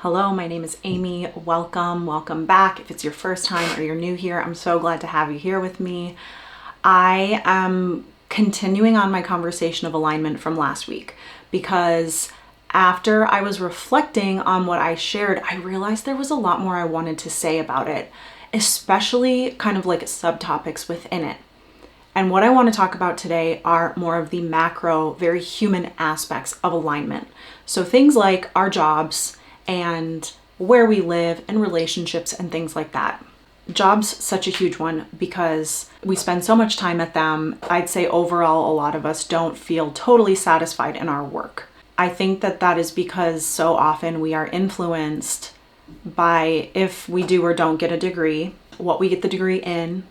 Hello, my name is Amy. Welcome back. If it's your first time or you're new here, I'm so glad to have you here with me. I am continuing on my conversation of alignment from last week because after I was reflecting on what I shared, I realized there was a lot more I wanted to say about it, especially kind of like subtopics within it. And what I want to talk about today are more of the macro, very human aspects of alignment. So things like our jobs and where we live and relationships and things like that. Jobs, such a huge one because we spend so much time at them. I'd say overall, a lot of us don't feel totally satisfied in our work. I think that is because so often we are influenced by if we do or don't get a degree, what we get the degree in,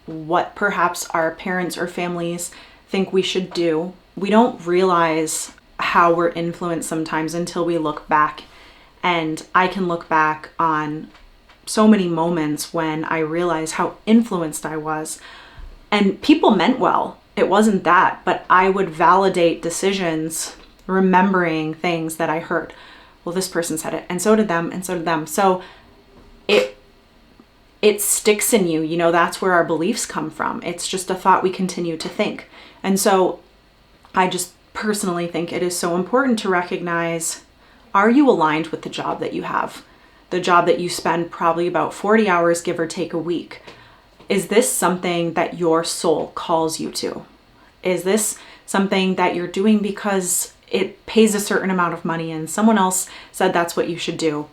what perhaps our parents or families think we should do. We don't realize how we're influenced sometimes until we look back. And I can look back on so many moments when I realized how influenced I was. And people meant well. It wasn't that, but I would validate decisions, remembering things that I heard. Well, this person said it, and so did them, and so did them. So it sticks in you. That's where our beliefs come from. It's just a thought we continue to think. And so I just personally think it is so important to recognize, are you aligned with the job that you have? The job that you spend probably about 40 hours, give or take, a week. Is this something that your soul calls you to? Is this something that you're doing because it pays a certain amount of money and someone else said that's what you should do?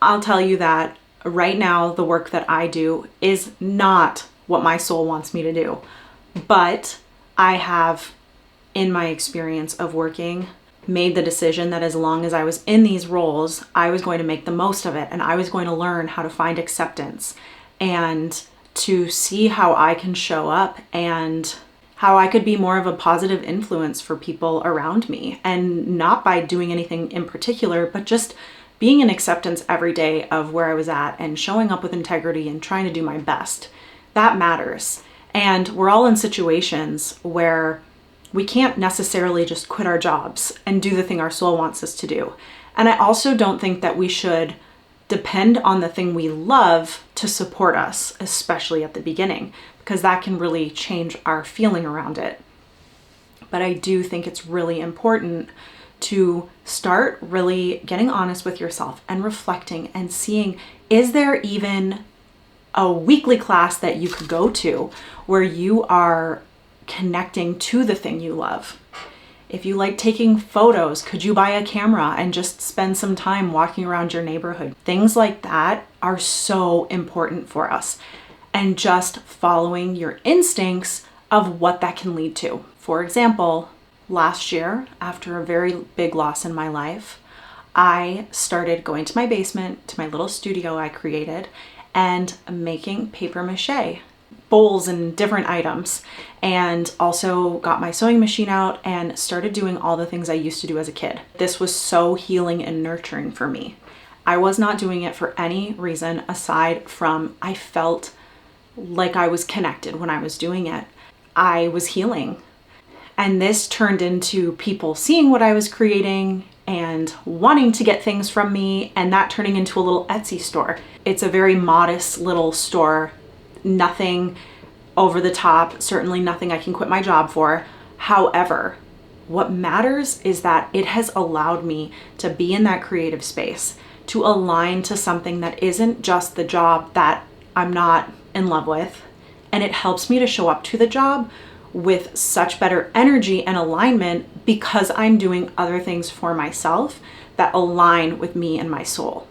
I'll tell you that right now, the work that I do is not what my soul wants me to do. But I have, in my experience of working, made the decision that as long as I was in these roles, I was going to make the most of it and I was going to learn how to find acceptance and to see how I can show up and how I could be more of a positive influence for people around me, and not by doing anything in particular, but just being in acceptance every day of where I was at and showing up with integrity and trying to do my best. That matters. And we're all in situations where we can't necessarily just quit our jobs and do the thing our soul wants us to do. And I also don't think that we should depend on the thing we love to support us, especially at the beginning, because that can really change our feeling around it. But I do think it's really important to start really getting honest with yourself and reflecting and seeing, is there even a weekly class that you could go to where you are connecting to the thing you love? If you like taking photos, could you buy a camera and just spend some time walking around your neighborhood? Things like that are so important for us. And just following your instincts of what that can lead to. For example, last year, after a very big loss in my life, I started going to my basement, to my little studio I created, and making paper mache bowls and different items, and also got my sewing machine out and started doing all the things I used to do as a kid. This was so healing and nurturing for me. I was not doing it for any reason aside from I felt like I was connected when I was doing it. I was healing. And this turned into people seeing what I was creating and wanting to get things from me, and that turning into a little Etsy store. It's a very modest little store, nothing over the top, certainly nothing I can quit my job for. However, what matters is that it has allowed me to be in that creative space, to align to something that isn't just the job that I'm not in love with, and it helps me to show up to the job with such better energy and alignment because I'm doing other things for myself that align with me and my soul.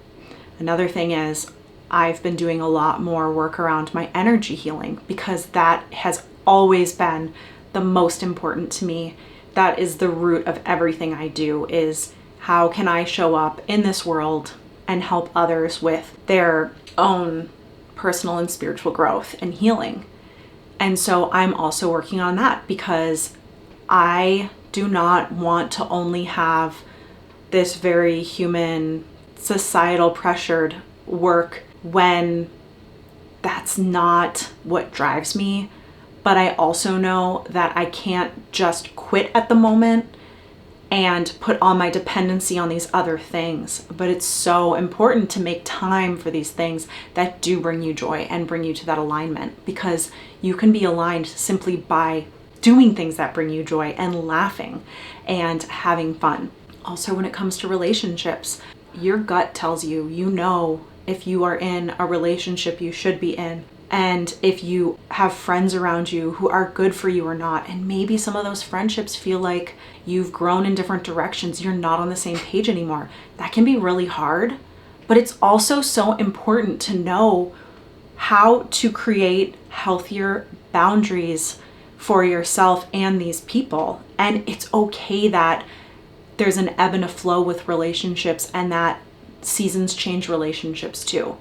Another thing is I've been doing a lot more work around my energy healing because that has always been the most important to me. That is the root of everything I do, is how can I show up in this world and help others with their own personal and spiritual growth and healing. And so I'm also working on that because I do not want to only have this very human, societal pressured work when that's not what drives me. But I also know that I can't just quit at the moment and put all my dependency on these other things. But it's so important to make time for these things that do bring you joy and bring you to that alignment, because you can be aligned simply by doing things that bring you joy and laughing and having fun. Also, when it comes to relationships, your gut tells you, you know, if you are in a relationship you should be in, and if you have friends around you who are good for you or not. And maybe some of those friendships feel like you've grown in different directions. You're not on the same page anymore. That can be really hard, but it's also so important to know how to create healthier boundaries for yourself and these people. And it's okay that there's an ebb and a flow with relationships, and that seasons change relationships too.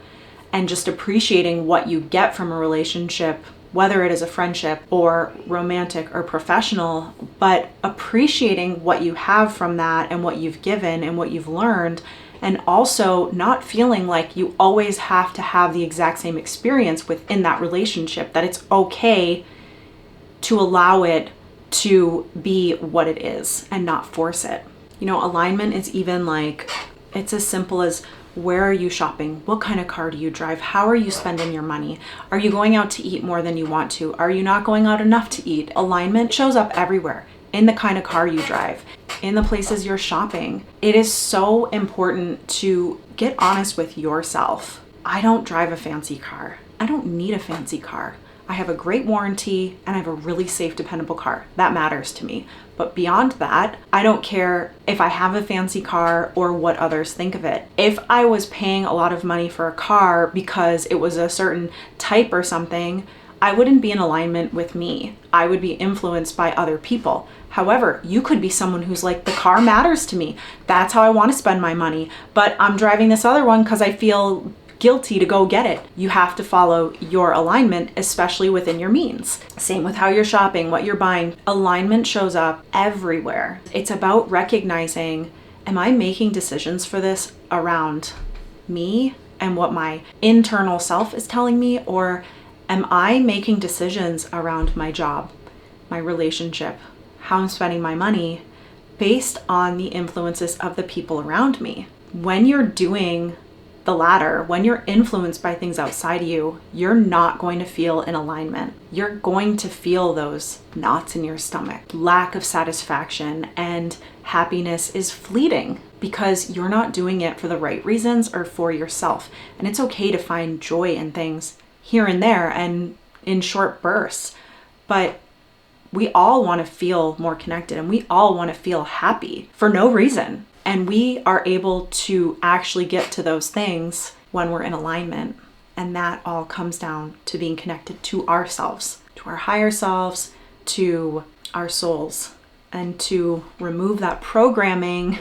And just appreciating what you get from a relationship, whether it is a friendship or romantic or professional, but appreciating what you have from that and what you've given and what you've learned, and also not feeling like you always have to have the exact same experience within that relationship, that it's okay to allow it to be what it is and not force it. You know, alignment is even like, it's as simple as, where are you shopping? What kind of car do you drive? How are you spending your money? Are you going out to eat more than you want to? Are you not going out enough to eat? Alignment shows up everywhere, in the kind of car you drive, in the places you're shopping. It is so important to get honest with yourself. I don't drive a fancy car. I don't need a fancy car. I have a great warranty and I have a really safe, dependable car. That matters to me. But beyond that, I don't care if I have a fancy car or what others think of it. If I was paying a lot of money for a car because it was a certain type or something, I wouldn't be in alignment with me. I would be influenced by other people. However, you could be someone who's like, the car matters to me. That's how I want to spend my money. But I'm driving this other one because I feel guilty to go get it. You have to follow your alignment, especially within your means. Same with how you're shopping, what you're buying. Alignment shows up everywhere. It's about recognizing, am I making decisions for this around me and what my internal self is telling me, or am I making decisions around my job, my relationship, how I'm spending my money based on the influences of the people around me? When you're doing the latter, when you're influenced by things outside you, you're not going to feel in alignment. You're going to feel those knots in your stomach, lack of satisfaction, and happiness is fleeting because you're not doing it for the right reasons or for yourself. And it's okay to find joy in things here and there and in short bursts, but we all want to feel more connected and we all want to feel happy for no reason. And we are able to actually get to those things when we're in alignment. And that all comes down to being connected to ourselves, to our higher selves, to our souls, and to remove that programming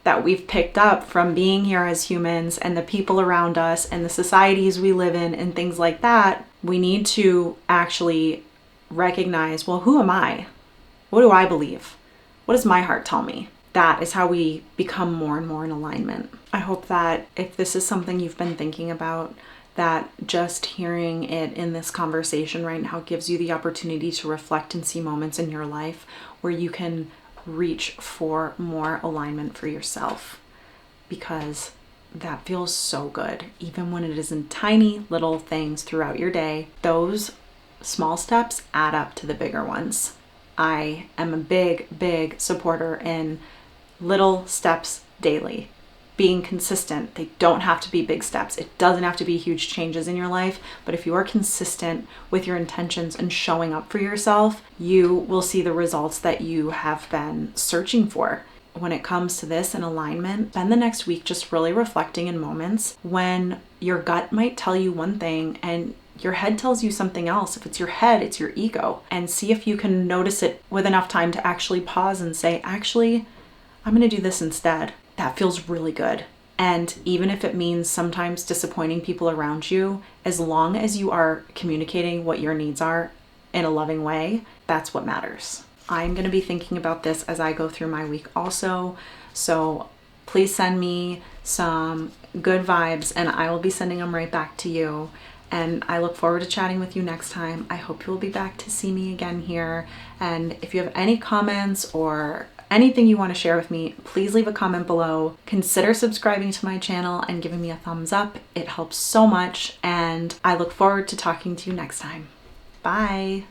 that we've picked up from being here as humans and the people around us and the societies we live in and things like that. We need to actually recognize, well, who am I? What do I believe? What does my heart tell me? That is how we become more and more in alignment. I hope that if this is something you've been thinking about, that just hearing it in this conversation right now gives you the opportunity to reflect and see moments in your life where you can reach for more alignment for yourself, because that feels so good. Even when it is in tiny little things throughout your day, those small steps add up to the bigger ones. I am a big supporter in little steps daily, being consistent. They don't have to be big steps. It doesn't have to be huge changes in your life, but if you are consistent with your intentions and showing up for yourself, you will see the results that you have been searching for. When it comes to this and alignment, spend the next week just really reflecting in moments when your gut might tell you one thing and your head tells you something else. If it's your head, it's your ego. And see if you can notice it with enough time to actually pause and say, actually, I'm going to do this instead. That feels really good. And even if it means sometimes disappointing people around you, as long as you are communicating what your needs are in a loving way, that's what matters. I'm going to be thinking about this as I go through my week also. So please send me some good vibes and I will be sending them right back to you. And I look forward to chatting with you next time. I hope you'll be back to see me again here. And if you have any comments or anything you want to share with me, please leave a comment below. Consider subscribing to my channel and giving me a thumbs up. It helps so much, and I look forward to talking to you next time. Bye.